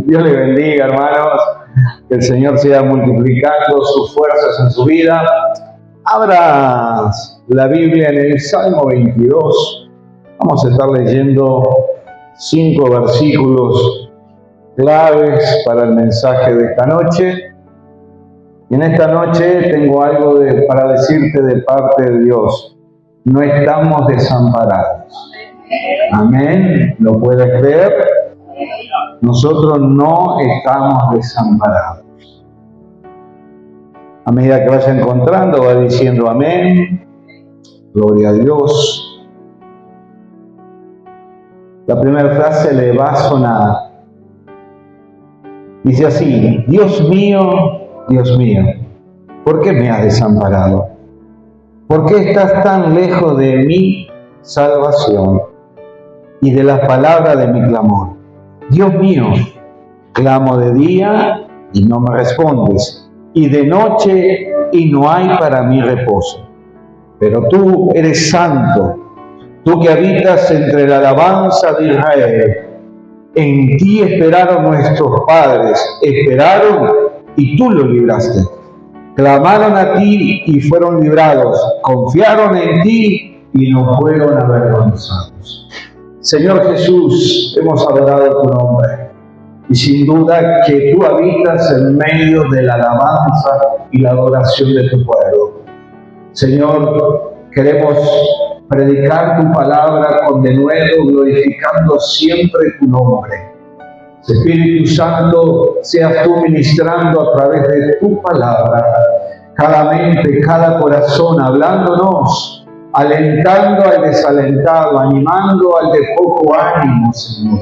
Dios le bendiga, hermanos. Que el Señor siga multiplicando sus fuerzas en su vida. Abra la Biblia en el Salmo 22. Vamos a estar leyendo 5 versículos claves para el mensaje de esta noche. Y en esta noche tengo algo para decirte de parte de Dios. No estamos desamparados. Amén. ¿Lo puedes creer? Nosotros no estamos desamparados. A medida que vaya encontrando, va diciendo amén. Gloria a Dios. La primera frase le va a sonar. Dice así: Dios mío, ¿por qué me has desamparado? ¿Por qué estás tan lejos de mi salvación y de las palabras de mi clamor? Dios mío, clamo de día y no me respondes, y de noche y no hay para mí reposo. Pero tú eres santo, tú que habitas entre la alabanza de Israel. En ti esperaron nuestros padres, esperaron y tú los libraste. Clamaron a ti y fueron librados, confiaron en ti y no fueron avergonzados. Señor Jesús, hemos adorado tu nombre y sin duda que tú habitas en medio de la alabanza y la adoración de tu pueblo. Señor, queremos predicar tu palabra con denuedo, glorificando siempre tu nombre. Espíritu Santo, seas tú ministrando a través de tu palabra, cada mente, cada corazón, hablándonos, alentando al desalentado, animando al de poco ánimo, Señor.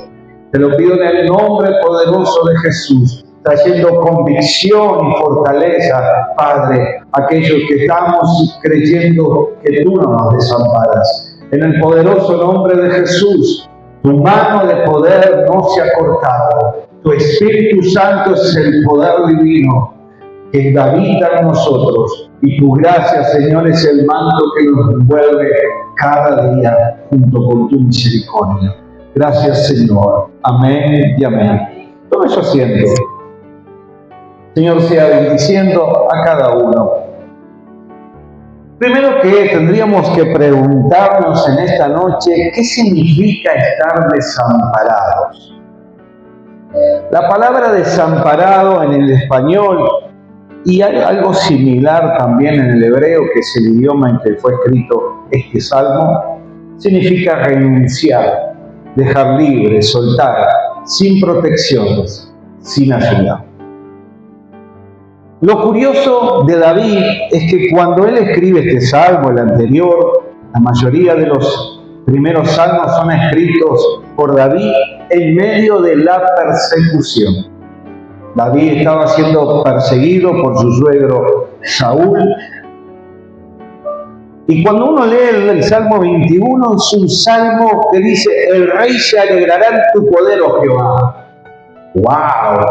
Te lo pido en el nombre poderoso de Jesús, trayendo convicción y fortaleza, Padre, aquellos que estamos creyendo que tú no nos desamparas. En el poderoso nombre de Jesús, tu mano de poder no se ha cortado. Tu Espíritu Santo es el poder divino que habita en nosotros. Y tu gracia, Señor, es el manto que nos envuelve cada día junto con tu misericordia. Gracias, Señor. Amén y amén. Tome su asiento. Señor sea bendiciendo a cada uno. Primero que tendríamos que preguntarnos en esta noche, ¿qué significa estar desamparados? La palabra desamparado en el español, y hay algo similar también en el hebreo, que es el idioma en que fue escrito este salmo, significa renunciar, dejar libre, soltar, sin protecciones, sin ayuda. Lo curioso de David es que cuando él escribe este salmo, el anterior, la mayoría de los primeros salmos son escritos por David en medio de la persecución. David estaba siendo perseguido por su suegro Saúl. Y cuando uno lee el Salmo 21, es un salmo que dice: el rey se alegrará en tu poder, oh Jehová. ¡Wow!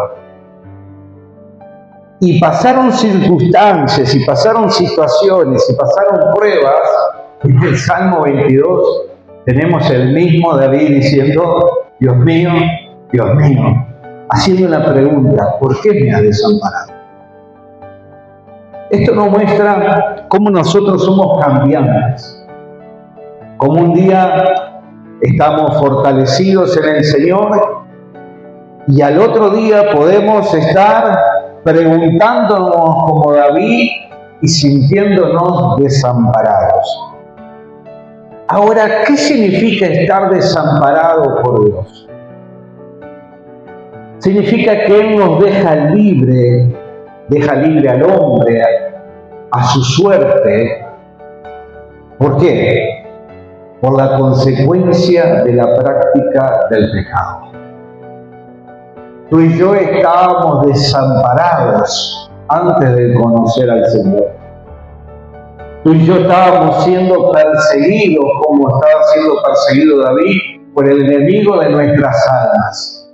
Y pasaron circunstancias, y pasaron situaciones, y pasaron pruebas. En el Salmo 22 tenemos el mismo David diciendo: Dios mío, haciendo una pregunta: ¿por qué me has desamparado? Esto nos muestra cómo nosotros somos cambiantes. Como un día estamos fortalecidos en el Señor y al otro día podemos estar preguntándonos como David y sintiéndonos desamparados. Ahora, ¿qué significa estar desamparado por Dios? Significa que Él nos deja libre al hombre, a su suerte. ¿Por qué? Por la consecuencia de la práctica del pecado. Tú y yo estábamos desamparados antes de conocer al Señor. Tú y yo estábamos siendo perseguidos, como estaba siendo perseguido David, por el enemigo de nuestras almas.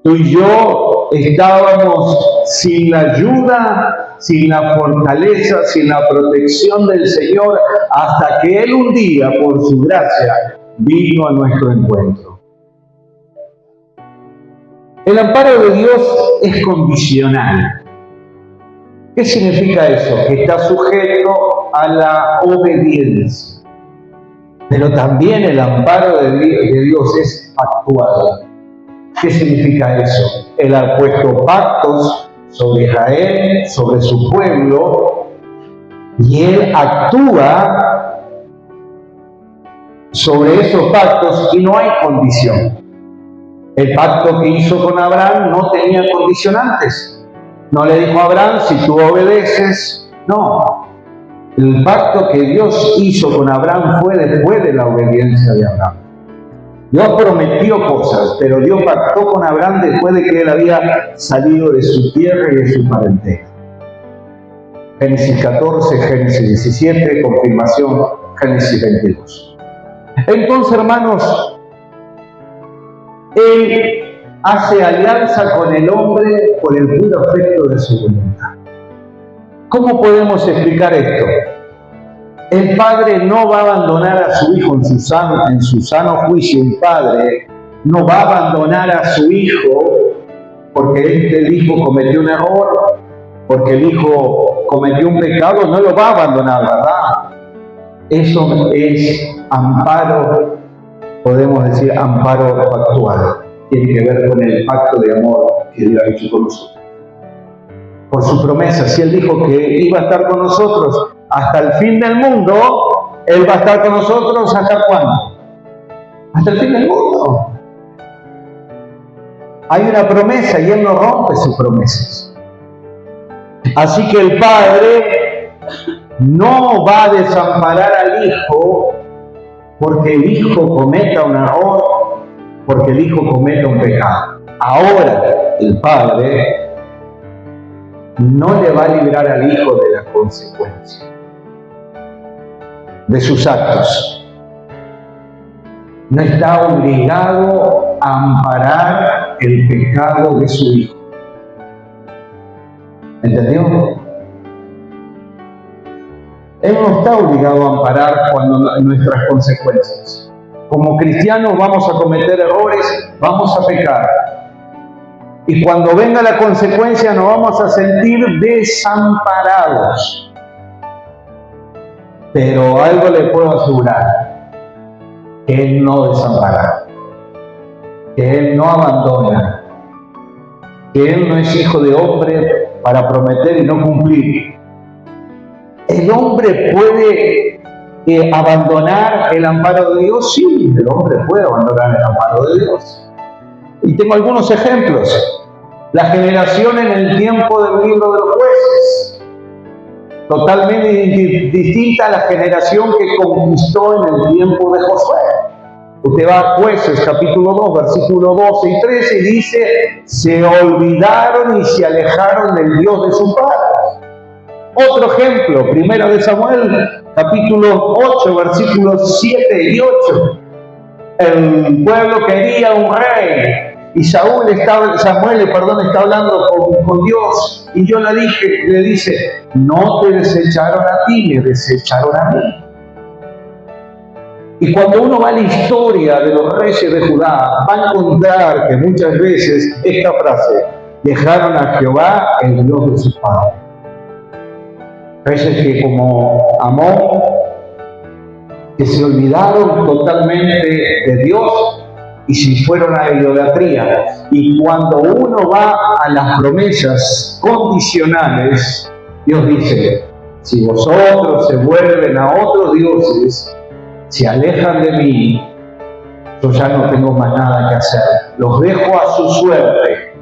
Tú y yo estábamos sin la ayuda, sin la fortaleza, sin la protección del Señor, hasta que Él un día, por su gracia, vino a nuestro encuentro. El amparo de Dios es condicional. ¿Qué significa eso? Que está sujeto a la obediencia. Pero también el amparo de Dios es pactual. ¿Qué significa eso? Él ha puesto pactos sobre Israel, sobre su pueblo, y Él actúa sobre esos pactos y no hay condición. El pacto que hizo con Abraham no tenía condicionantes. No le dijo a Abraham, si tú obedeces, no. El pacto que Dios hizo con Abraham fue después de la obediencia de Abraham. Dios prometió cosas, pero Dios pactó con Abraham después de que él había salido de su tierra y de su parentela. Génesis 14, Génesis 17, confirmación, Génesis 22. Entonces, hermanos, Él hace alianza con el hombre por el puro afecto de su voluntad. ¿Cómo podemos explicar esto? El padre no va a abandonar a su hijo en su sano juicio. Un padre no va a abandonar a su hijo porque el hijo cometió un error, porque el hijo cometió un pecado, no lo va a abandonar, ¿verdad? Eso es amparo, podemos decir amparo pactual. Tiene que ver con el pacto de amor que Dios ha hecho con nosotros. Por su promesa, si Él dijo que iba a estar con nosotros hasta el fin del mundo, Él va a estar con nosotros ¿hasta cuándo? Hasta el fin del mundo. Hay una promesa y Él no rompe sus promesas. Así que el Padre no va a desamparar al Hijo porque el Hijo cometa un error, porque el Hijo cometa un pecado. Ahora, el Padre no le va a librar al Hijo de la consecuencia de sus actos. No está obligado a amparar el pecado de su Hijo. ¿Entendió? Él no está obligado a amparar nuestras consecuencias. Como cristianos vamos a cometer errores, vamos a pecar. Y cuando venga la consecuencia nos vamos a sentir desamparados. Pero algo le puedo asegurar, que Él no desampara, que Él no abandona, que Él no es hijo de hombre para prometer y no cumplir. ¿El hombre puede abandonar el amparo de Dios? Sí, el hombre puede abandonar el amparo de Dios. Y tengo algunos ejemplos. La generación en el tiempo del libro de los jueces, totalmente distinta a la generación que conquistó en el tiempo de Josué. Usted va a Jueces, capítulo 2, versículos 12 y 13, y dice, se olvidaron y se alejaron del Dios de su padre. Otro ejemplo, primero de Samuel, capítulo 8, versículos 7 y 8. El pueblo quería un rey. Y Samuel está hablando con Dios. Y Dios le dice, no te desecharon a ti, me desecharon a mí. Y cuando uno va a la historia de los reyes de Judá, va a encontrar que muchas veces esta frase, dejaron a Jehová, el Dios de sus padres. Reyes que como Amón, que se olvidaron totalmente de Dios y se fueron a la idolatría. Y cuando uno va a las promesas condicionales, Dios dice, si vosotros se vuelven a otros dioses, se alejan de mí, yo ya no tengo más nada que hacer. Los dejo a su suerte.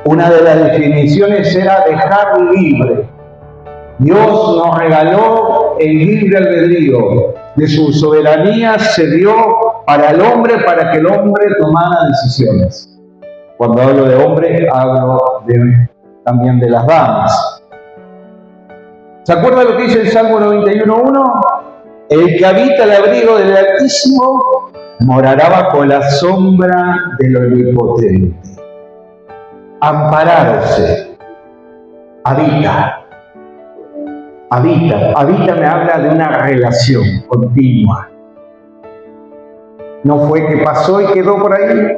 Una de las definiciones era dejar libre. Dios nos regaló el libre albedrío. De su soberanía se dio para el hombre, para que el hombre tomara decisiones. Cuando hablo de hombre, hablo también de las damas. ¿Se acuerdan lo que dice el Salmo 91:1? El que habita el abrigo del Altísimo morará bajo la sombra del Omnipotente. Ampararse. Habita me habla de una relación continua. No fue que pasó y quedó por ahí.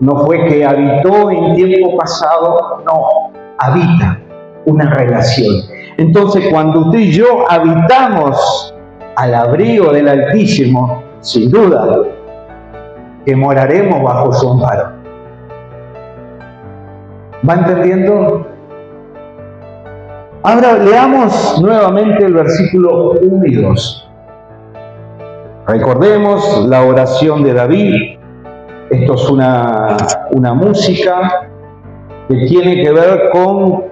No fue que habitó en tiempo pasado, no, habita una relación. Entonces, cuando usted y yo habitamos al abrigo del Altísimo, sin duda que moraremos bajo su amparo. ¿Va entendiendo? Ahora leamos nuevamente el versículo 1 y 2. Recordemos la oración de David. Esto es una música que tiene que ver con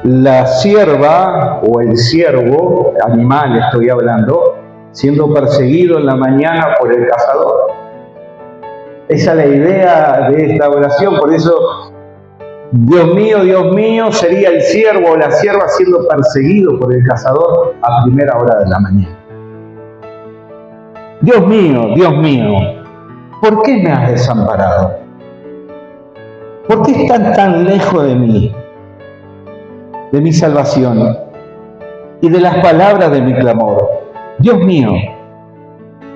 la sierva o el siervo, animal estoy hablando, siendo perseguido en la mañana por el cazador. Esa es la idea de esta oración, por eso Dios mío, sería el siervo o la sierva siendo perseguido por el cazador a primera hora de la mañana. Dios mío, ¿por qué me has desamparado? ¿Por qué estás tan lejos de mí, de mi salvación y de las palabras de mi clamor? Dios mío,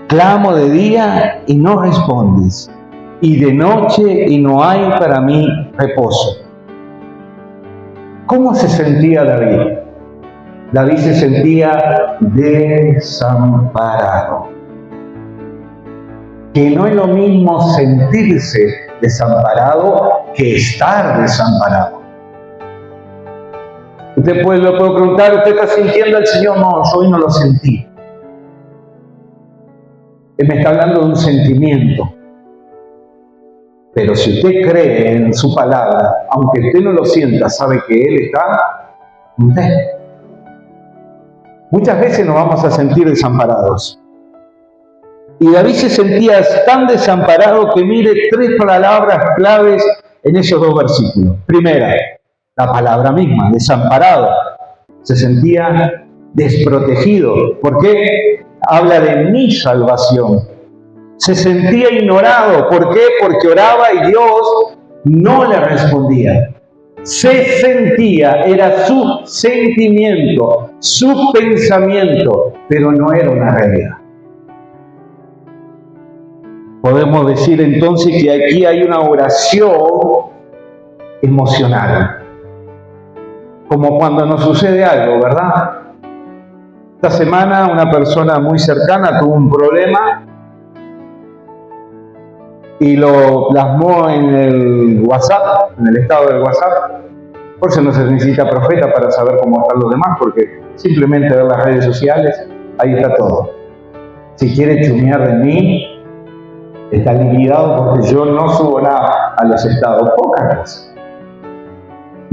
clamo de día y no respondes, y de noche y no hay para mí reposo. ¿Cómo se sentía David? David se sentía desamparado. Que no es lo mismo sentirse desamparado que estar desamparado. Usted le puede preguntar, ¿usted está sintiendo al Señor? No, yo hoy no lo sentí. Él me está hablando de un sentimiento. Pero si usted cree en su palabra, aunque usted no lo sienta, sabe que Él está en usted. Muchas veces nos vamos a sentir desamparados. Y David se sentía tan desamparado que mire 3 palabras claves en esos 2 versículos. Primera, la palabra misma, desamparado. Se sentía desprotegido. ¿Por qué? Habla de mi salvación. Se sentía ignorado. ¿Por qué? Porque oraba y Dios no le respondía. Se sentía, era su sentimiento, su pensamiento, pero no era una realidad. Podemos decir entonces que aquí hay una oración emocional. Como cuando nos sucede algo, ¿verdad? Esta semana una persona muy cercana tuvo un problema y lo plasmó en el WhatsApp, en el estado del WhatsApp. Por eso no se necesita profeta para saber cómo están los demás, porque simplemente ver las redes sociales, ahí está todo. Si quiere chumear de mí, está liquidado porque yo no subo nada a los estados, pocas cosas.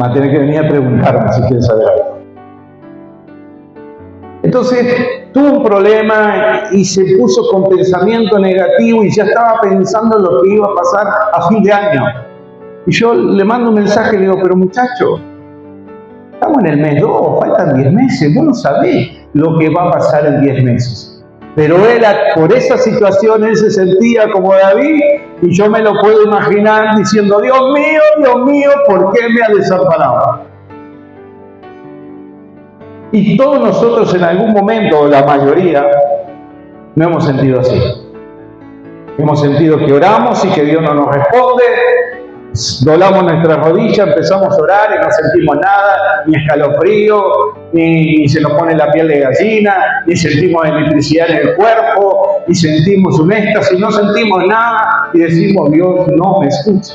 Va a tener que venir a preguntarme si quiere saber algo. Entonces, tuvo un problema y se puso con pensamiento negativo y ya estaba pensando en lo que iba a pasar a fin de año. Y yo le mando un mensaje y le digo, pero muchacho, estamos en el mes 2, faltan 10 meses, vos no sabés lo que va a pasar en 10 meses. Pero él, por esa situación, él se sentía como David, y yo me lo puedo imaginar diciendo, Dios mío, ¿por qué me ha desamparado? Y todos nosotros en algún momento, o la mayoría, no hemos sentido así. Hemos sentido que oramos y que Dios no nos responde, doblamos nuestras rodillas, empezamos a orar y no sentimos nada, ni escalofrío, ni se nos pone la piel de gallina, ni sentimos electricidad en el cuerpo, ni sentimos un éxtasis, no sentimos nada y decimos, Dios no me escucha.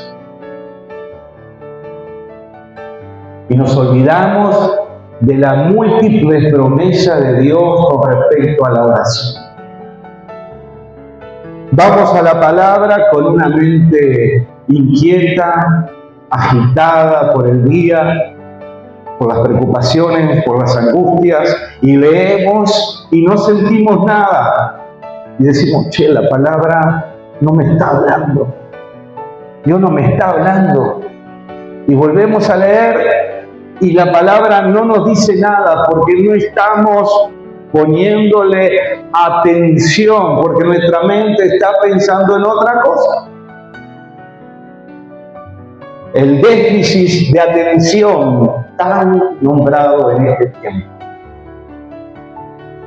Y nos olvidamos de la múltiple promesa de Dios con respecto a la oración. Vamos a la palabra con una mente inquieta, agitada por el día, por las preocupaciones, por las angustias, y leemos y no sentimos nada. Y decimos, che, la palabra no me está hablando. Dios no me está hablando. Y volvemos a leer y la palabra no nos dice nada porque no estamos poniéndole atención, porque nuestra mente está pensando en otra cosa. El déficit de atención tan nombrado en este tiempo.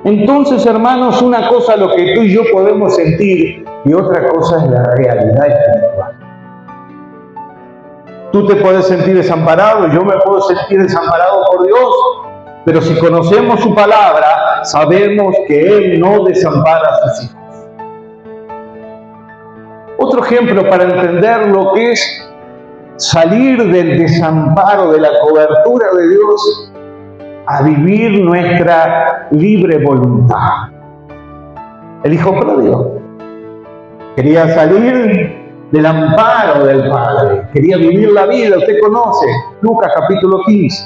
Entonces, hermanos, una cosa es lo que tú y yo podemos sentir y otra cosa es la realidad espiritual. tú te puedes sentir desamparado, yo me puedo sentir desamparado por Dios, pero si conocemos su palabra, sabemos que Él no desampara a sus hijos. Otro ejemplo para entender lo que es salir del desamparo, de la cobertura de Dios, a vivir nuestra libre voluntad. El hijo pródigo quería salir del amparo del Padre, quería vivir la vida. Usted conoce Lucas capítulo 15,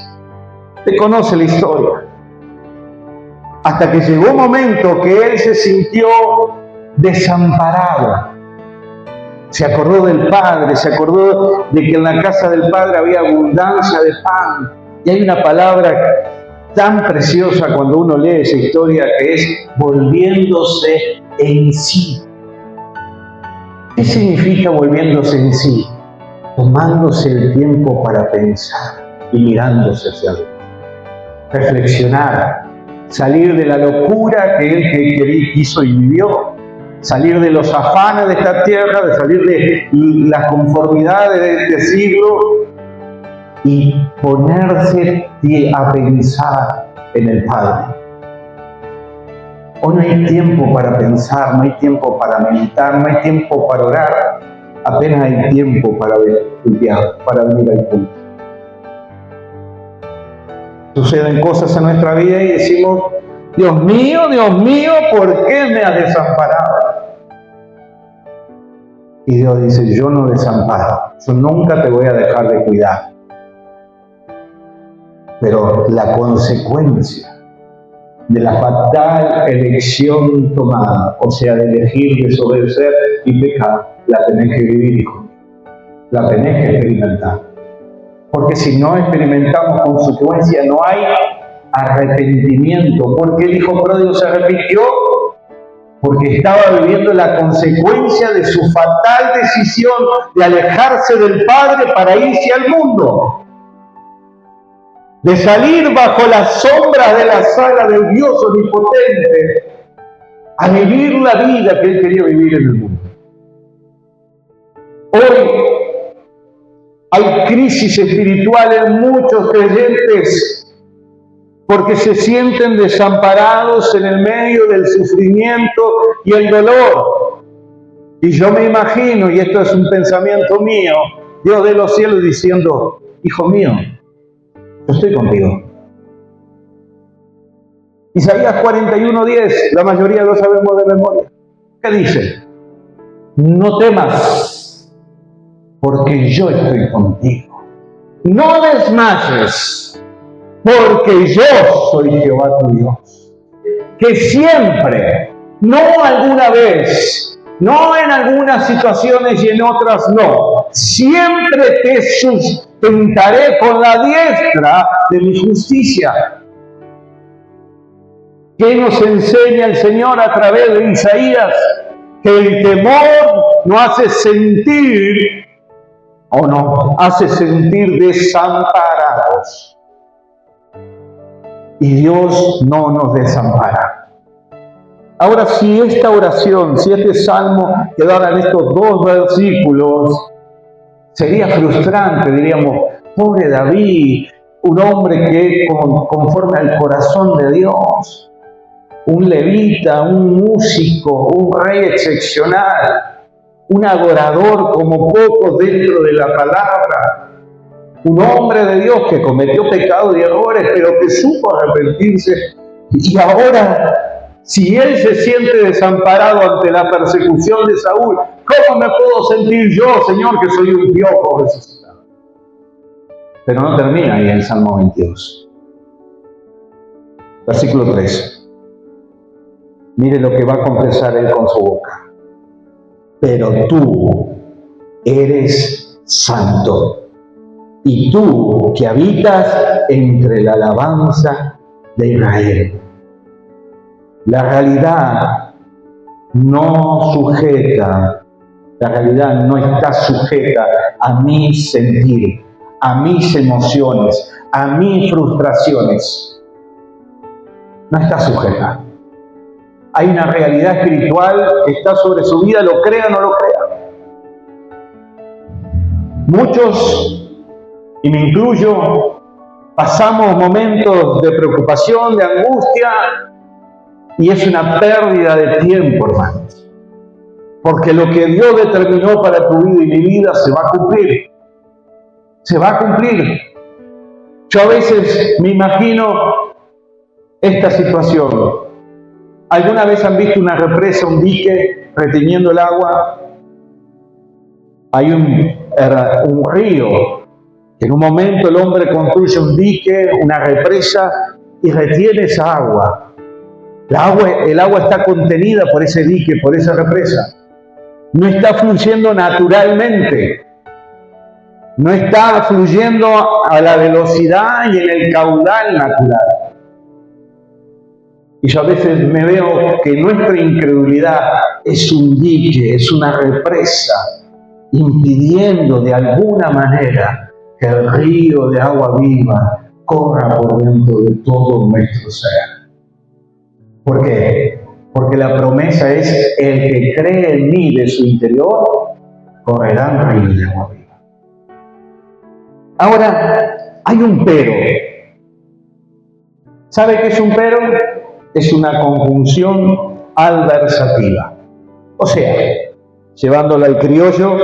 usted conoce la historia. Hasta que llegó un momento que él se sintió desamparado. Se acordó del Padre, se acordó de que en la casa del Padre había abundancia de pan. Y hay una palabra tan preciosa cuando uno lee esa historia, que es volviéndose en sí. ¿Qué significa volviéndose en sí? Tomándose el tiempo para pensar y mirándose hacia Dios. Reflexionar, salir de la locura que él quiso y vivió, salir de los afanes de esta tierra, de salir de las conformidades de este siglo y ponerse a pensar en el Padre. Hoy no hay tiempo para pensar, no hay tiempo para meditar, no hay tiempo para orar, apenas hay tiempo para venir al culto. Suceden cosas en nuestra vida y decimos, Dios mío, ¿por qué me has desamparado? Y Dios dice, yo no desamparo, yo nunca te voy a dejar de cuidar. Pero la consecuencia de la fatal elección tomada, o sea, de elegir desobedecer y pecar, la tenés que vivir, hijo. La tenés que experimentar. Porque si no experimentamos consecuencia, no hay arrepentimiento. ¿Por qué el hijo pródigo se arrepintió? Porque estaba viviendo la consecuencia de su fatal decisión de alejarse del Padre para irse al mundo. De salir bajo las sombras de la sala del Dios omnipotente a vivir la vida que él quería vivir en el mundo. Hoy hay crisis espiritual en muchos creyentes porque se sienten desamparados en el medio del sufrimiento y el dolor. Y yo me imagino, y esto es un pensamiento mío, Dios de los cielos diciendo, hijo mío, yo estoy contigo. Isaías 41:10, la mayoría lo sabemos de memoria. ¿Qué dice? No temas, porque yo estoy contigo. No desmayes, porque yo soy Jehová tu Dios. Que siempre, no alguna vez, no en algunas situaciones y en otras no, siempre te sustentaré con la diestra de mi justicia. ¿Qué nos enseña el Señor a través de Isaías? Que el temor nos hace sentir, o nos hace sentir desamparados. Y Dios no nos desampara. Ahora, si esta oración, si este salmo quedara en estos dos versículos, sería frustrante, diríamos, pobre David, un hombre que conforme al corazón de Dios, un levita, un músico, un rey excepcional, un adorador como pocos dentro de la palabra, un hombre de Dios que cometió pecados y errores, pero que supo arrepentirse. Y ahora, si él se siente desamparado ante la persecución de Saúl, ¿cómo me puedo sentir yo, Señor, que soy un piojo resucitado? Pero no termina ahí el Salmo 22. Versículo 3. Mire lo que va a confesar él con su boca. Pero tú eres santo, y tú que habitas entre la alabanza de Israel. La realidad no está sujeta a mi sentir, a mis emociones, a mis frustraciones. No está sujeta. Hay una realidad espiritual que está sobre su vida, lo crea o no lo crea. Muchos y me incluyo, pasamos momentos de preocupación, de angustia, y es una pérdida de tiempo, hermanos. Porque lo que Dios determinó para tu vida y mi vida se va a cumplir. Se va a cumplir. Yo a veces me imagino esta situación. ¿Alguna vez han visto una represa, un dique reteniendo el agua? Hay un río. En un momento el hombre construye un dique, una represa y retiene esa agua. El agua está contenida por ese dique, por esa represa. No está fluyendo naturalmente. No está fluyendo a la velocidad y en el caudal natural. Y yo a veces me veo que nuestra incredulidad es un dique, es una represa, impidiendo de alguna manera que el río de agua viva corra por dentro de todo nuestro ser. ¿Por qué? Porque la promesa es: el que cree en mí, de su interior correrán ríos de agua viva. Ahora, hay un pero. ¿Sabe qué es un pero? Es una conjunción adversativa. O sea, llevándola al criollo,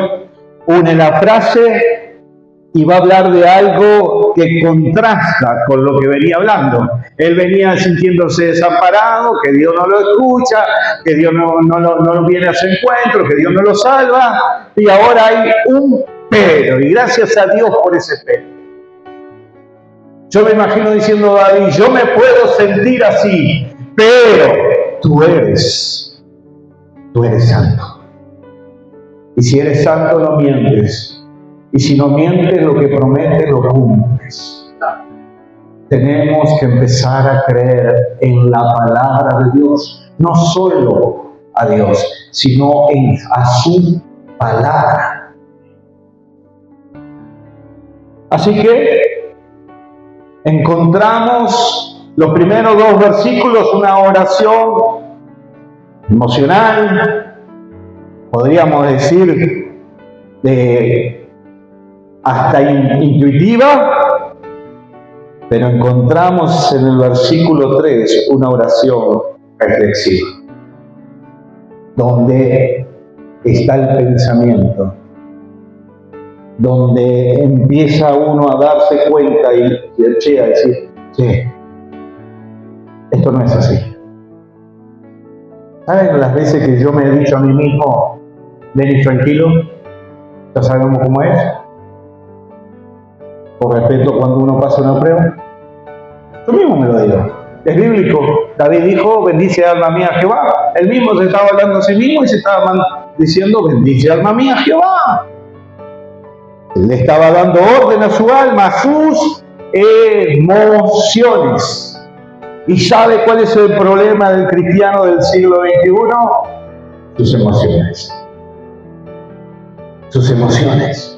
une la frase y va a hablar de algo que contrasta con lo que venía hablando. Él venía sintiéndose desamparado, que Dios no lo escucha, que Dios no viene a su encuentro, que Dios no lo salva, y ahora hay un pero, y gracias a Dios por ese pero. Yo me imagino diciendo a David: yo me puedo sentir así, pero tú eres santo. Y si eres santo, no mientes. Y si no mientes, lo que prometes lo cumples. Tenemos que empezar a creer en la palabra de Dios, no solo a Dios, sino a su palabra. Así que encontramos los primeros 2 versículos, una oración emocional, podríamos decir hasta intuitiva, pero encontramos en el versículo 3 una oración reflexiva, donde está el pensamiento, donde empieza uno a darse cuenta y a decir: che, esto no es así. ¿Saben las veces que yo me he dicho a mí mismo: Denis, tranquilo, ya sabemos cómo es? Por respeto, cuando uno pasa una prueba, yo mismo me lo digo. Es bíblico. David dijo: bendice alma mía a Jehová. Él mismo se estaba hablando a sí mismo y se estaba diciendo: bendice alma mía a Jehová. Él le estaba dando orden a su alma, a sus emociones. ¿Y sabe cuál es el problema del cristiano del siglo XXI? Sus emociones. Sus emociones.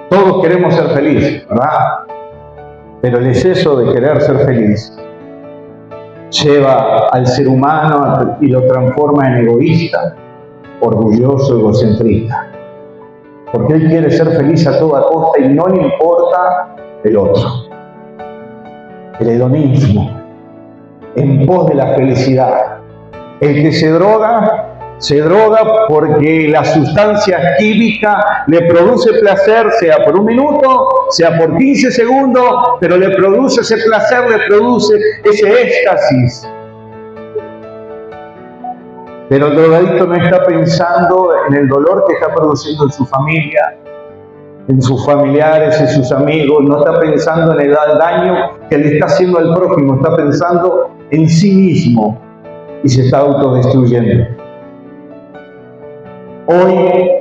Todos queremos ser felices, ¿verdad? Pero el exceso de querer ser feliz lleva al ser humano y lo transforma en egoísta, orgulloso, egocentrista. Porque él quiere ser feliz a toda costa y no le importa el otro. El hedonismo, en pos de la felicidad. El que se droga porque la sustancia química le produce placer, sea por un minuto, sea por 15 segundos, pero le produce ese placer, le produce ese éxtasis. Pero el drogadicto no está pensando en el dolor que está produciendo en su familia, en sus familiares, en sus amigos, no está pensando en el daño que le está haciendo al prójimo, está pensando en sí mismo y se está autodestruyendo. Hoy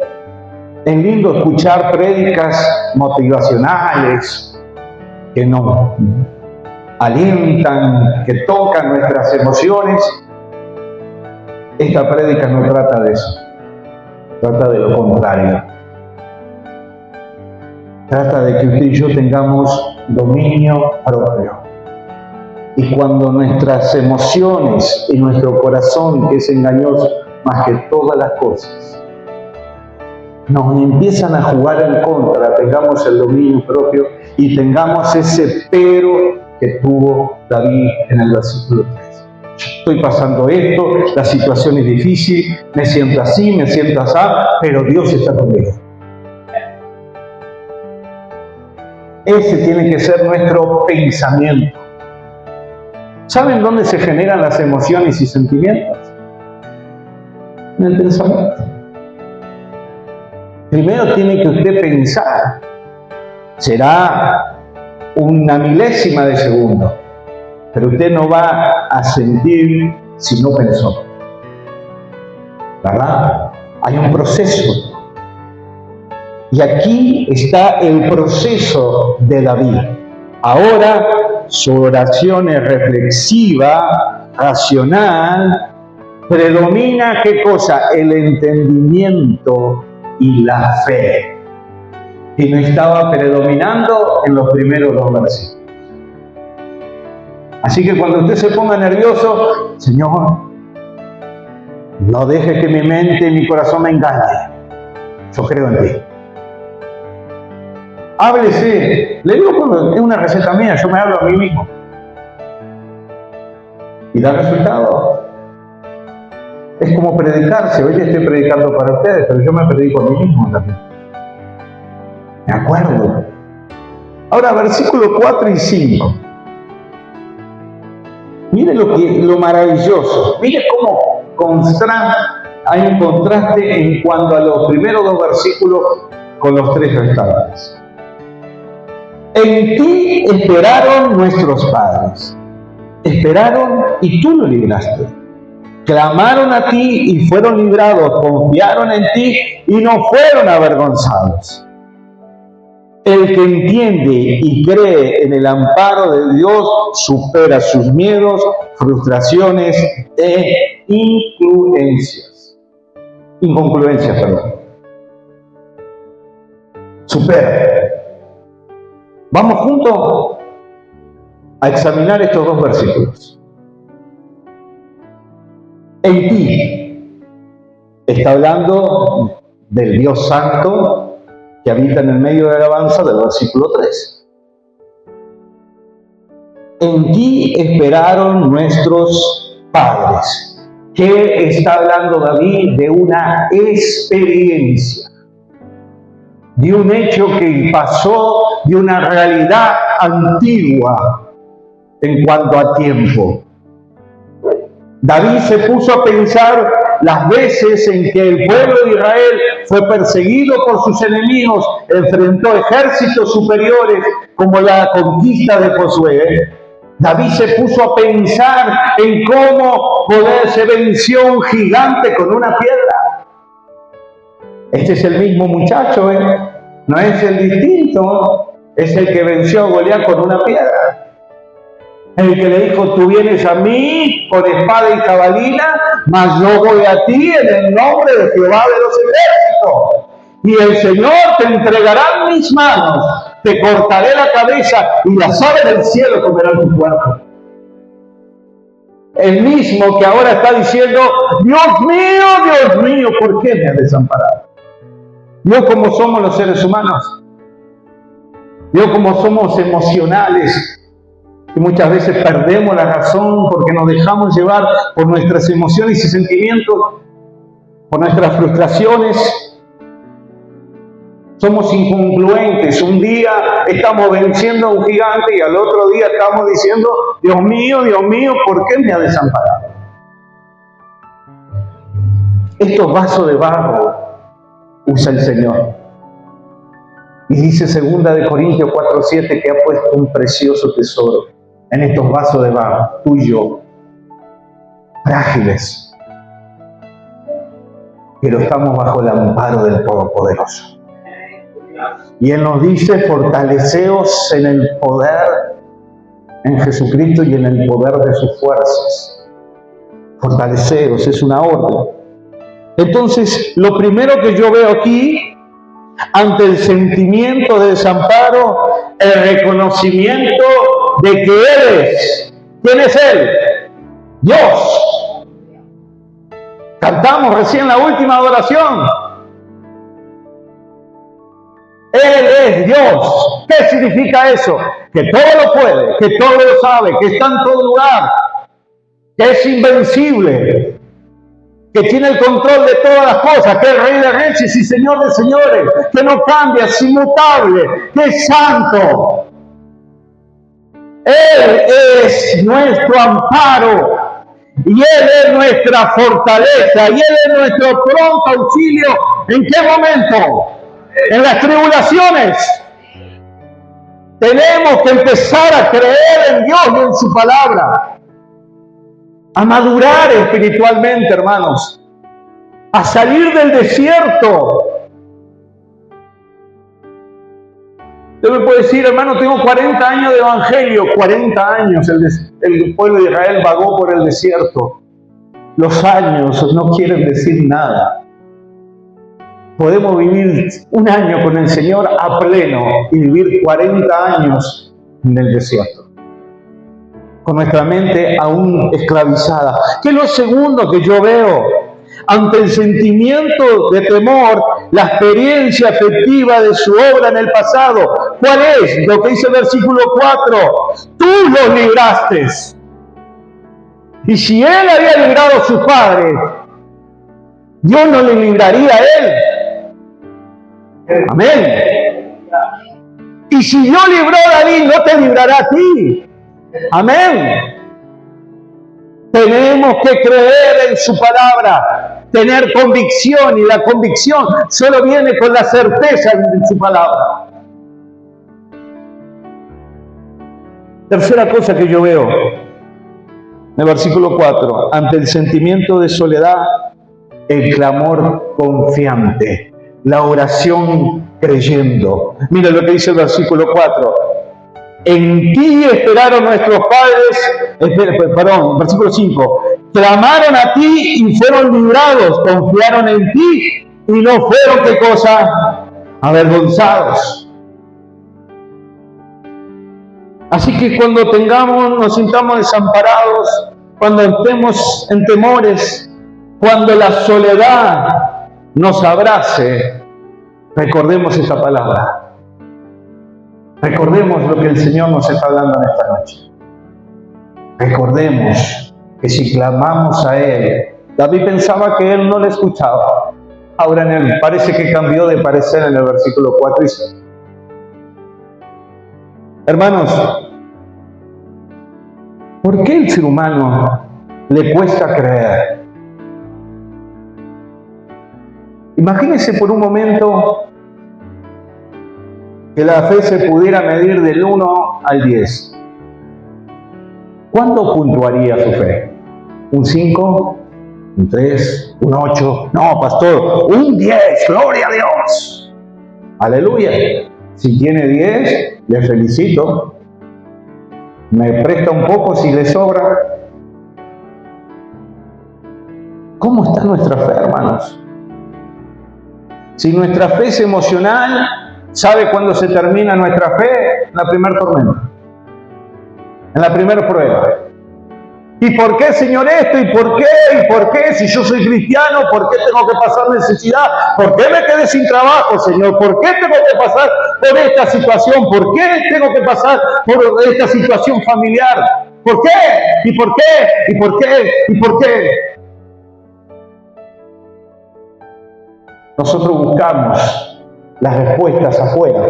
es lindo escuchar prédicas motivacionales que nos alientan, que tocan nuestras emociones. Esta prédica no trata de eso, trata de lo contrario. Trata de que usted y yo tengamos dominio propio. Y cuando nuestras emociones y nuestro corazón, que es engañoso más que todas las cosas, nos empiezan a jugar en contra, tengamos el dominio propio y tengamos ese pero que tuvo David en el versículo 3. Estoy pasando esto, la situación es difícil, me siento así, me siento así, pero Dios está conmigo. Ese tiene que ser nuestro pensamiento. ¿Saben dónde se generan las emociones y sentimientos? En el pensamiento. Primero tiene que usted pensar. Será una milésima de segundo, pero usted no va a sentir si no pensó. ¿Verdad? Hay un proceso. Y aquí está el proceso de David. Ahora su oración es reflexiva, racional, predomina ¿qué cosa? El entendimiento y la fe. Y no estaba predominando en los primeros 2 versículos. Así que cuando usted se ponga nervioso, Señor, no deje que mi mente y mi corazón me engañen. Yo creo en ti. Háblese. Le digo, es una receta mía, yo me hablo a mí mismo. Y da resultado. Es como predicarse. Hoy estoy predicando para ustedes, pero yo me predico a mí mismo también. Me acuerdo. Ahora, versículos 4 y 5. Mire lo maravilloso. Mire cómo hay un contraste en cuanto a los primeros 2 versículos con los 3 restantes. En ti esperaron nuestros padres. Esperaron y tú lo libraste. Clamaron a ti y fueron librados. Confiaron en ti y no fueron avergonzados. El que entiende y cree en el amparo de Dios supera sus miedos, frustraciones e incongruencias. Supera. Vamos juntos a examinar estos 2 versículos. En ti está hablando del Dios Santo que habita en el medio de la alabanza del versículo 3. En ti esperaron nuestros padres. ¿Qué está hablando David? De una experiencia, de un hecho que pasó, de una realidad antigua en cuanto a tiempo. David se puso a pensar las veces en que el pueblo de Israel fue perseguido por sus enemigos, enfrentó ejércitos superiores como la conquista de Josué. David se puso a pensar en cómo se venció un gigante con una piedra. Este es el mismo muchacho, no es el distinto, es el que venció a Goliat con una piedra. El que le dijo, tú vienes a mí con espada y jabalina, mas yo voy a ti en el nombre de Jehová de los ejércitos. Y el Señor te entregará en mis manos, te cortaré la cabeza y las aves del cielo comerán tu cuerpo. El mismo que ahora está diciendo, Dios mío, ¿por qué me has desamparado? Vio cómo somos los seres humanos. Vio cómo somos emocionales. Y muchas veces perdemos la razón porque nos dejamos llevar por nuestras emociones y sentimientos, por nuestras frustraciones. Somos incongruentes. Un día estamos venciendo a un gigante y al otro día estamos diciendo, Dios mío, ¿por qué me ha desamparado? Estos vasos de barro usa el Señor. Y dice 2 Corintios 4:7 que ha puesto un precioso tesoro en estos vasos de barro, tú y yo, frágiles, pero estamos bajo el amparo del Todopoderoso. Y Él nos dice, fortaleceos en el poder, en Jesucristo y en el poder de sus fuerzas. Fortaleceos, es una orden. Entonces, lo primero que yo veo aquí, ante el sentimiento de desamparo, el reconocimiento de que Él es. ¿Quién es Él? Dios. Cantamos recién la última adoración. es Dios. ¿Qué significa eso? Que todo lo puede, que todo lo sabe, que está en todo lugar, que es invencible, que tiene el control de todas las cosas, que es Rey de Reyes y Señor de Señores, que no cambia, es inmutable, que es santo. Él es nuestro amparo y Él es nuestra fortaleza y Él es nuestro pronto auxilio. ¿En qué momento? En las tribulaciones. Tenemos que empezar a creer en Dios y en su palabra, a madurar espiritualmente, hermanos, a salir del desierto. Usted me puede decir, hermano, tengo 40 años de evangelio. 40 años el pueblo de Israel vagó por el desierto. Los años no quieren decir nada. Podemos vivir un año con el Señor a pleno y vivir 40 años en el desierto, con nuestra mente aún esclavizada. ¿Qué es lo segundo que yo veo? Ante el sentimiento de temor, la experiencia afectiva de su obra en el pasado. ¿Cuál es? Lo que dice el versículo 4. Tú los libraste. Y si Él había librado a sus padres, Dios no le libraría a Él. Amén. Y si Dios libró a David, no te librará a ti. Amén. Tenemos que creer en su palabra, tener convicción, y la convicción solo viene con la certeza de su palabra. Tercera cosa que yo veo en el versículo 4, ante el sentimiento de soledad, el clamor confiante, la oración creyendo. Mira lo que dice el versículo 4. En ti esperaron nuestros padres, versículo 5, clamaron a ti y fueron librados, confiaron en ti y no fueron, ¿qué cosa? Avergonzados. Así que cuando nos sintamos desamparados, cuando estemos en temores, cuando la soledad nos abrace, recordemos esa palabra. Recordemos lo que el Señor nos está hablando en esta noche. Recordemos que si clamamos a Él, David pensaba que Él no le escuchaba. Ahora parece que cambió de parecer en el versículo 4 y 5. Hermanos, ¿por qué el ser humano le cuesta creer? Imagínense por un momento que la fe se pudiera medir del 1 al 10. ¿Cuánto puntuaría su fe? ¿Un 5? ¿Un 3? ¿Un 8? No, pastor, un 10, gloria a Dios. Aleluya. Si tiene 10, le felicito. Me presta un poco si le sobra. ¿Cómo está nuestra fe, hermanos? Si nuestra fe es emocional, ¿sabe cuándo se termina nuestra fe? En la primera tormenta, en la primera prueba. ¿Y por qué, Señor, esto? ¿Y por qué? ¿Y por qué? Si yo soy cristiano, ¿por qué tengo que pasar necesidad? ¿Por qué me quedé sin trabajo, Señor? ¿Por qué tengo que pasar por esta situación? ¿Por qué tengo que pasar por esta situación familiar? ¿Por qué? ¿Y por qué? ¿Y por qué? ¿Y por qué? Nosotros buscamos las respuestas afuera,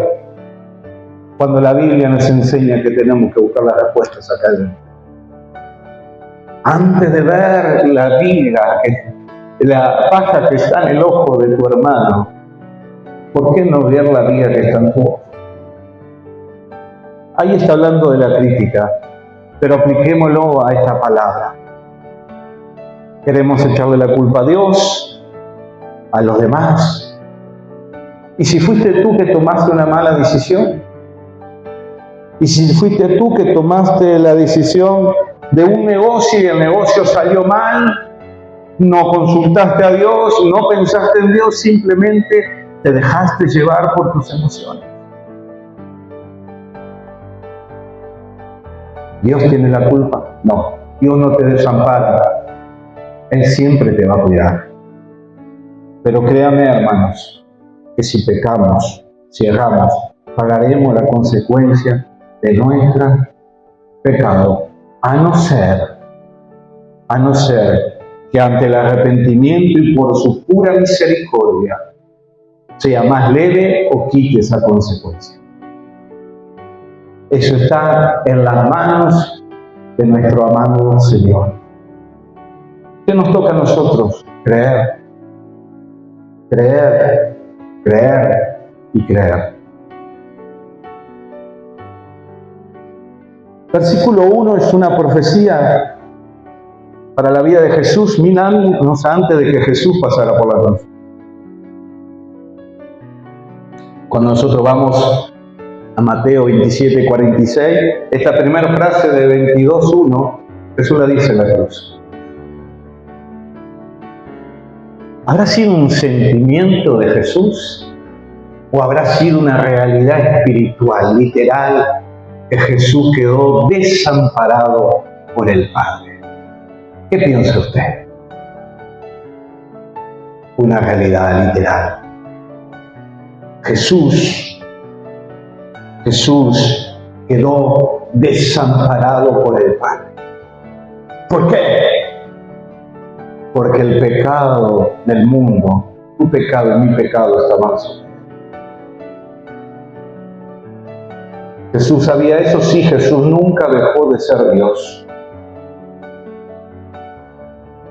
cuando la Biblia nos enseña que tenemos que buscar las respuestas acá adentro. Antes de ver la viga, la paja que está en el ojo de tu hermano, ¿por qué no ver la viga que está en tu ojo? Ahí está hablando de la crítica, pero apliquémoslo a esta palabra. Queremos echarle la culpa a Dios, a los demás. ¿Y si fuiste tú que tomaste una mala decisión? ¿Y si fuiste tú que tomaste la decisión de un negocio y el negocio salió mal? No consultaste a Dios, no pensaste en Dios, simplemente te dejaste llevar por tus emociones. ¿Dios tiene la culpa? No, Dios no te desampara. Él siempre te va a cuidar. Pero créame, hermanos, que si pecamos, si erramos, pagaremos la consecuencia de nuestro pecado, a no ser que ante el arrepentimiento y por su pura misericordia sea más leve o quite esa consecuencia. Eso está en las manos de nuestro amado Señor. ¿Qué nos toca a nosotros? Creer, creer, creer y creer. Versículo 1 es una profecía para la vida de Jesús 1000 años antes de que Jesús pasara por la cruz. Cuando nosotros vamos a Mateo 27:46, esta primera frase de 22:1, Jesús la dice en la cruz. ¿Habrá sido un sentimiento de Jesús o habrá sido una realidad espiritual, literal, que Jesús quedó desamparado por el Padre? ¿Qué piensa usted? Una realidad literal. Jesús quedó desamparado por el Padre. ¿Por qué? Porque el pecado del mundo, tu pecado y mi pecado, estaban sobre él. ¿Jesús sabía eso? Sí, Jesús nunca dejó de ser Dios.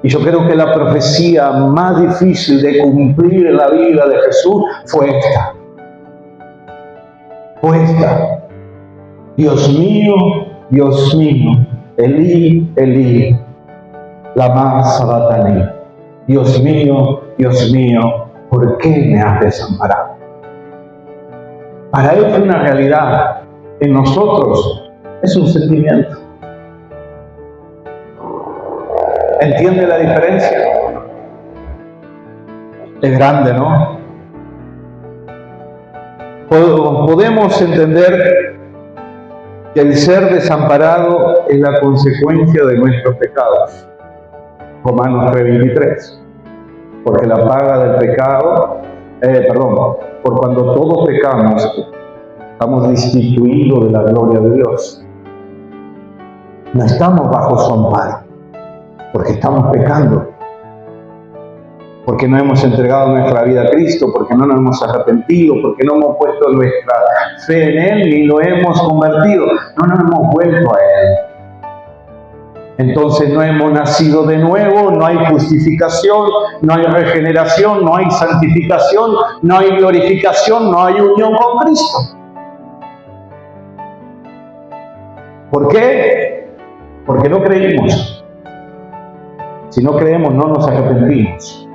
Y yo creo que la profecía más difícil de cumplir en la vida de Jesús fue esta. Dios mío, Elí, Elí, lama sabactani. Dios mío, ¿por qué me has desamparado? Para él fue una realidad. En nosotros es un sentimiento. ¿Entiende la diferencia? Es grande, ¿no? Podemos entender que el ser desamparado es la consecuencia de nuestros pecados. Romanos 3:23. Porque la paga del pecado, por cuando todos pecamos, estamos destituidos de la gloria de Dios. No estamos bajo su amparo, porque estamos pecando, porque no hemos entregado nuestra vida a Cristo, porque no nos hemos arrepentido, porque no hemos puesto nuestra fe en Él ni lo hemos convertido, no nos hemos vuelto a Él. Entonces no hemos nacido de nuevo, no hay justificación, no hay regeneración, no hay santificación, no hay glorificación, no hay unión con Cristo. ¿Por qué? Porque no creímos. Si no creemos, no nos arrepentimos.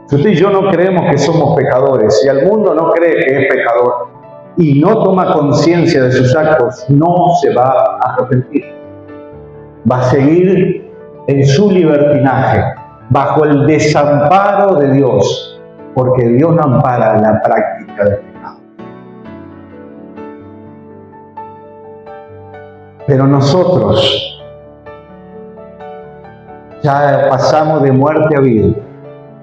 Si usted y yo no creemos que somos pecadores, si el mundo no cree que es pecador y no toma conciencia de sus actos, no se va a arrepentir. Va a seguir en su libertinaje, bajo el desamparo de Dios, porque Dios no ampara la práctica del pecado. Pero nosotros ya pasamos de muerte a vida.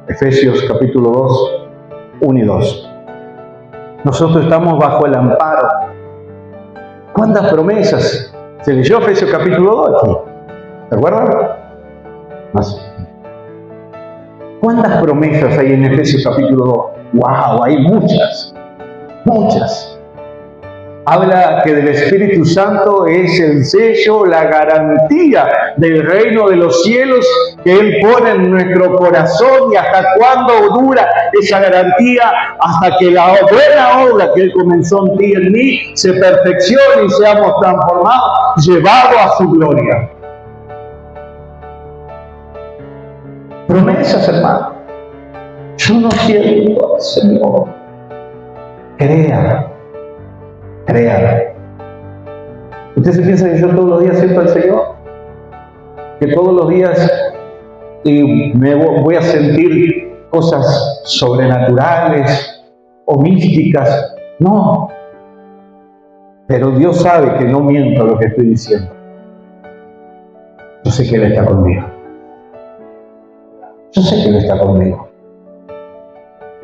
Efesios capítulo 2, 1 y 2. Nosotros estamos bajo el amparo. ¿Cuántas promesas? Se leyó Efesios capítulo 2 aquí. ¿Se acuerdan? Más. ¿Cuántas promesas hay en Efesios capítulo 2? ¡Wow! Hay muchas. Muchas. Habla que del Espíritu Santo es el sello, la garantía del reino de los cielos que Él pone en nuestro corazón. ¿Y hasta cuándo dura esa garantía? Hasta que la buena obra que Él comenzó en ti y en mí se perfeccione y seamos transformados, llevados a su gloria. Promesas, hermano. Yo no siento al Señor. Crea. ¿Usted se piensa que yo todos los días siento al Señor? Que todos los días me voy a sentir cosas sobrenaturales o místicas. No. Pero Dios sabe que no miento lo que estoy diciendo. Yo sé que Él está conmigo. Yo sé que Él está conmigo.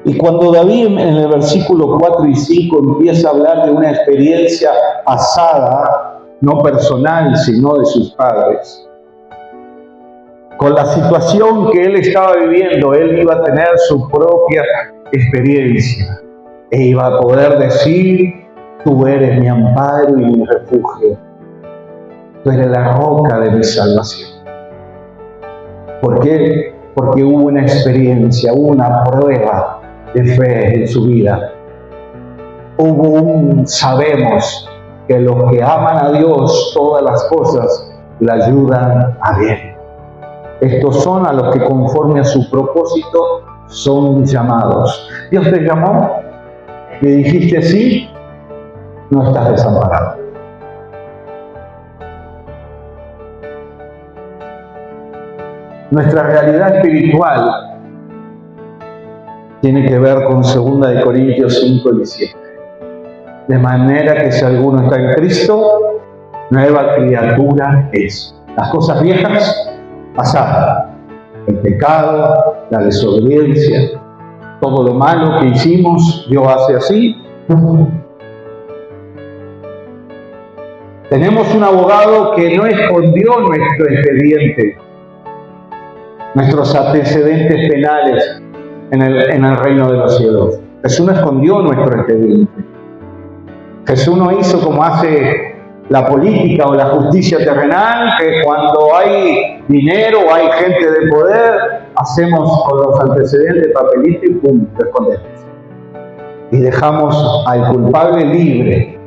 Y cuando David en el versículo 4 y 5 empieza a hablar de una experiencia pasada, no personal, sino de sus padres, con la situación que él estaba viviendo, él iba a tener su propia experiencia e iba a poder decir: tú eres mi amparo y mi refugio, tú eres la roca de mi salvación. ¿Por qué? Porque hubo una experiencia, hubo una prueba de fe en su vida. Sabemos que los que aman a Dios, todas las cosas le ayudan a bien. Estos son a los que conforme a su propósito son llamados. Dios te llamó, le dijiste sí, no estás desamparado. Nuestra realidad espiritual tiene que ver con 2 Corintios 5:17. De manera que si alguno está en Cristo, nueva criatura es. Las cosas viejas pasaron. El pecado, la desobediencia, todo lo malo que hicimos, Dios hace así. Tenemos un abogado que no escondió nuestro expediente, nuestros antecedentes penales en el reino de los cielos. Jesús no escondió nuestro expediente. Jesús no hizo como hace la política o la justicia terrenal, que cuando hay dinero o hay gente de poder, hacemos con los antecedentes papelito y pum, lo escondemos. Y dejamos al culpable libre.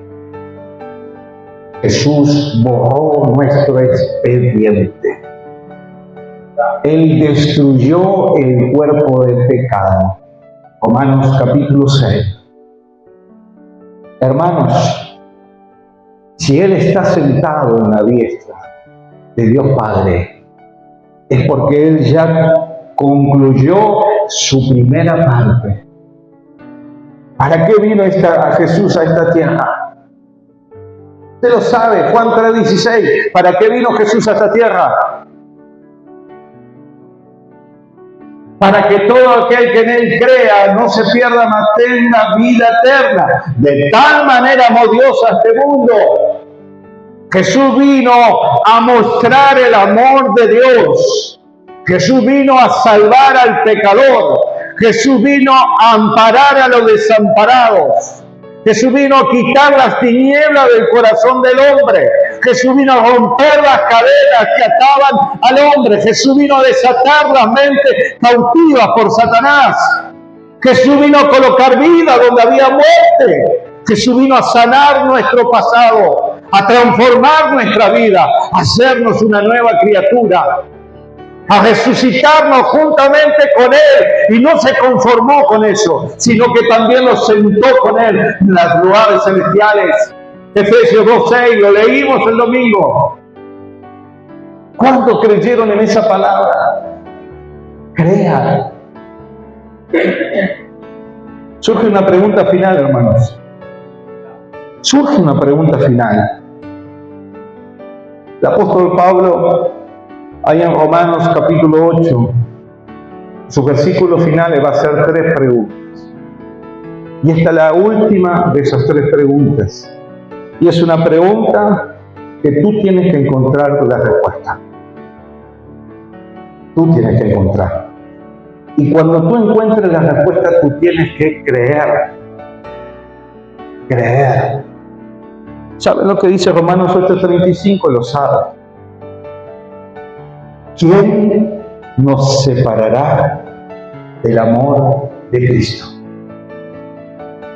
Jesús borró nuestro expediente. Él destruyó el cuerpo del pecado. Romanos capítulo 6. Hermanos, si Él está sentado en la diestra de Dios Padre, es porque Él ya concluyó su primera parte. ¿Para qué vino a Jesús a esta tierra? Usted lo sabe, Juan 3:16. ¿Para qué vino Jesús a esta tierra? Para que todo aquel que en Él crea no se pierda, mas tenga vida eterna. De tal manera amó Dios a este mundo. Jesús vino a mostrar el amor de Dios. Jesús vino a salvar al pecador. Jesús vino a amparar a los desamparados. Jesús vino a quitar las tinieblas del corazón del hombre. Jesús vino a romper las cadenas que ataban al hombre. Jesús vino a desatar las mentes cautivas por Satanás. Jesús vino a colocar vida donde había muerte. Jesús vino a sanar nuestro pasado, a transformar nuestra vida, a hacernos una nueva criatura, a resucitarnos juntamente con Él, y no se conformó con eso, sino que también nos sentó con Él en las lugares celestiales. Efesios 2:6, lo leímos el domingo. ¿Cuántos creyeron en esa palabra? Crean. Surge una pregunta final, hermanos. Surge una pregunta final. El apóstol Pablo, ahí en Romanos capítulo 8, su versículo final va a hacer 3 preguntas. Y esta es la última de esas 3 preguntas. Y es una pregunta que tú tienes que encontrar la respuesta. Tú tienes que encontrar. Y cuando tú encuentres la respuesta, tú tienes que creer. Creer. ¿Saben lo que dice Romanos 8:35? Lo saben. ¿Quién nos separará del amor de Cristo?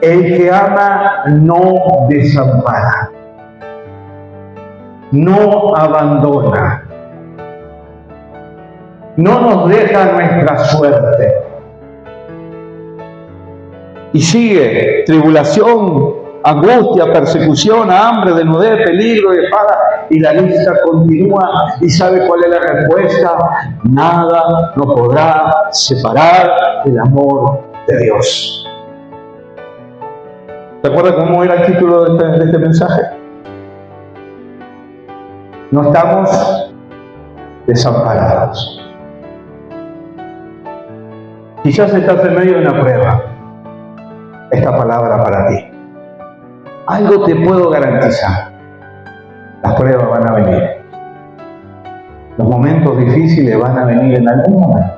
El que ama no desampara, no abandona, no nos deja nuestra suerte. Y sigue: tribulación, angustia, persecución, hambre, desnudez, peligro, espada, y la lista continúa. ¿Y sabe cuál es la respuesta? Nada nos podrá separar del amor de Dios. ¿Se acuerdan cómo era el título de este mensaje? No estamos desamparados. Quizás estás en medio de una prueba. esta palabra para ti. Algo te puedo garantizar. Las pruebas van a venir. Los momentos difíciles van a venir en algún momento.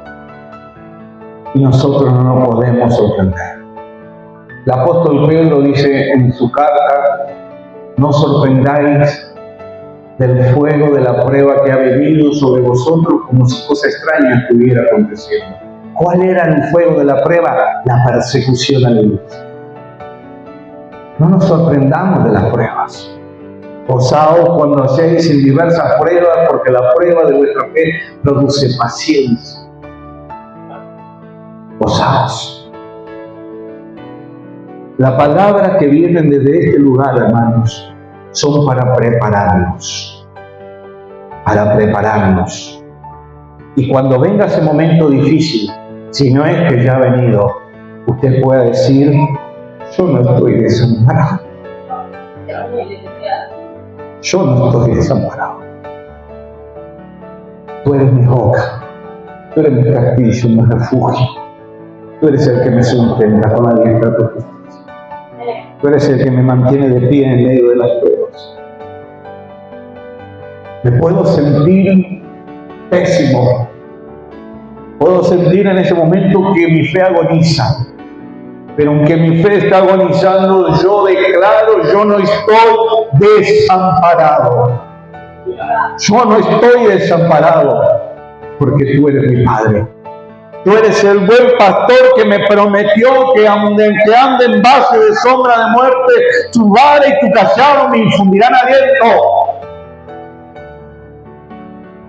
Y nosotros no nos podemos sorprender. El apóstol Pedro dice en su carta: no os sorprendáis del fuego de la prueba que ha venido sobre vosotros como si cosa extraña estuviera aconteciendo. ¿Cuál era el fuego de la prueba? La persecución a la iglesia. No nos sorprendamos de las pruebas. Gozaos cuando hacéis en diversas pruebas, porque la prueba de vuestra fe produce paciencia. Gozaos. Las palabras que vienen desde este lugar, hermanos, son para prepararnos. Para prepararnos. Y cuando venga ese momento difícil, si no es que ya ha venido, usted pueda decir: yo no estoy desamparado. Yo no estoy desamparado. Tú eres mi roca, tú eres mi castillo, mi refugio. Tú eres el que me sustenta con la diestra de tu justicia. Tú eres el que me mantiene de pie en medio de las pruebas. Me puedo sentir pésimo. Puedo sentir en ese momento que mi fe agoniza. Pero aunque mi fe está agonizando, yo declaro: yo no estoy desamparado. Yo no estoy desamparado, porque tú eres mi Padre. Tú eres el buen pastor que me prometió que aunque ande en valle de sombra de muerte, tu vara y tu callado me infundirán aliento.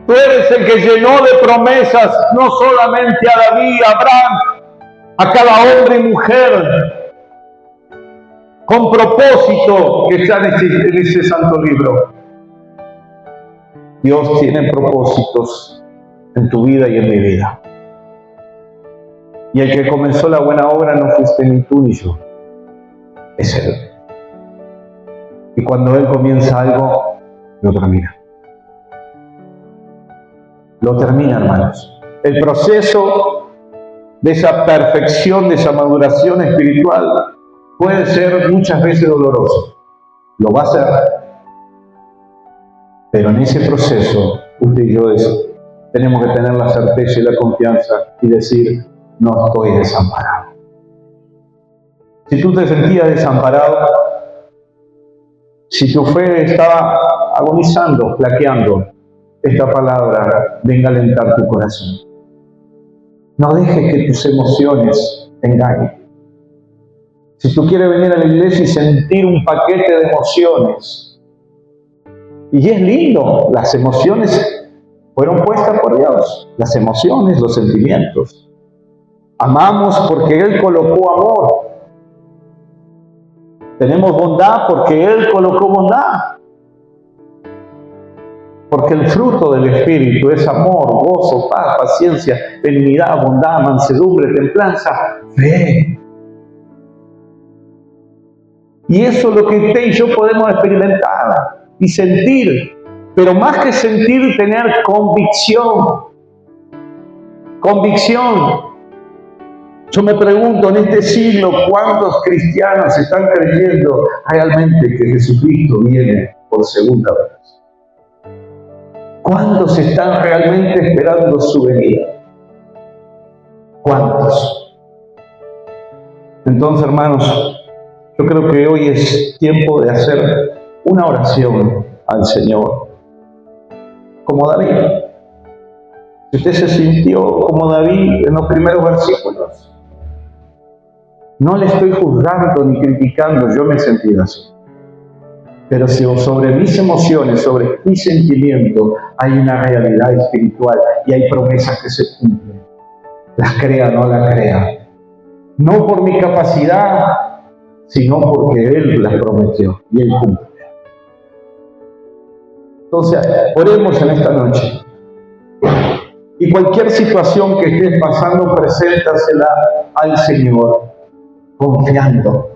Tú eres el que llenó de promesas no solamente a David, a Abraham, a cada hombre y mujer, con propósito que está en ese santo libro. Dios tiene propósitos en tu vida y en mi vida. Y el que comenzó la buena obra no fuiste ni tú ni yo, es Él. Y cuando Él comienza algo, lo termina. Lo termina, hermanos. El proceso de esa perfección, de esa maduración espiritual, puede ser muchas veces doloroso. Lo va a ser. Pero en ese proceso, usted y yo tenemos que tener la certeza y la confianza y decir: no estoy desamparado. Si tú te sentías desamparado, si tu fe estaba agonizando, flaqueando, esta palabra venga a alentar tu corazón. No dejes que tus emociones te engañen. Si tú quieres venir a la iglesia y sentir un paquete de emociones, y es lindo, las emociones fueron puestas por Dios, las emociones, los sentimientos. Amamos porque Él colocó amor. Tenemos bondad porque Él colocó bondad. Porque el fruto del Espíritu es amor, gozo, paz, paciencia, benignidad, bondad, mansedumbre, templanza, fe. Y eso es lo que usted y yo podemos experimentar y sentir. Pero más que sentir, tener convicción. Convicción. Yo me pregunto en este siglo cuántos cristianos están creyendo realmente que Jesucristo viene por segunda vez. ¿Cuántos están realmente esperando su venida? ¿Cuántos? Entonces, hermanos, yo creo que hoy es tiempo de hacer una oración al Señor, como David. Si usted se sintió como David en los primeros versículos, no le estoy juzgando ni criticando, yo me he sentido así. Pero si sobre mis emociones, sobre mi sentimiento, hay una realidad espiritual y hay promesas que se cumplen, las crea o no las crea, no por mi capacidad, sino porque Él las prometió y Él cumple. Entonces, oremos en esta noche. Y cualquier situación que estés pasando, preséntasela al Señor, confiando.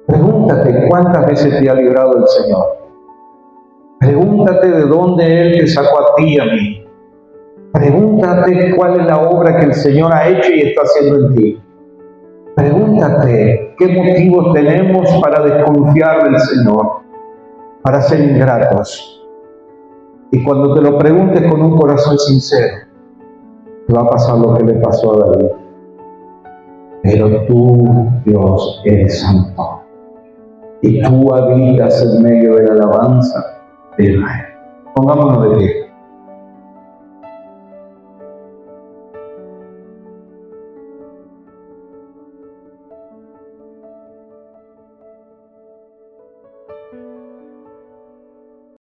Pregúntate cuántas veces te ha librado el Señor. Pregúntate de dónde Él te sacó a ti y a mí. Pregúntate cuál es la obra que el Señor ha hecho y está haciendo en ti. Pregúntate, ¿qué motivos tenemos para desconfiar del Señor, para ser ingratos? Y cuando te lo preguntes con un corazón sincero, te va a pasar lo que le pasó a David. Pero tú, Dios, eres santo, y tú habitas en medio de la alabanza de Israel. Pongámonos de pie.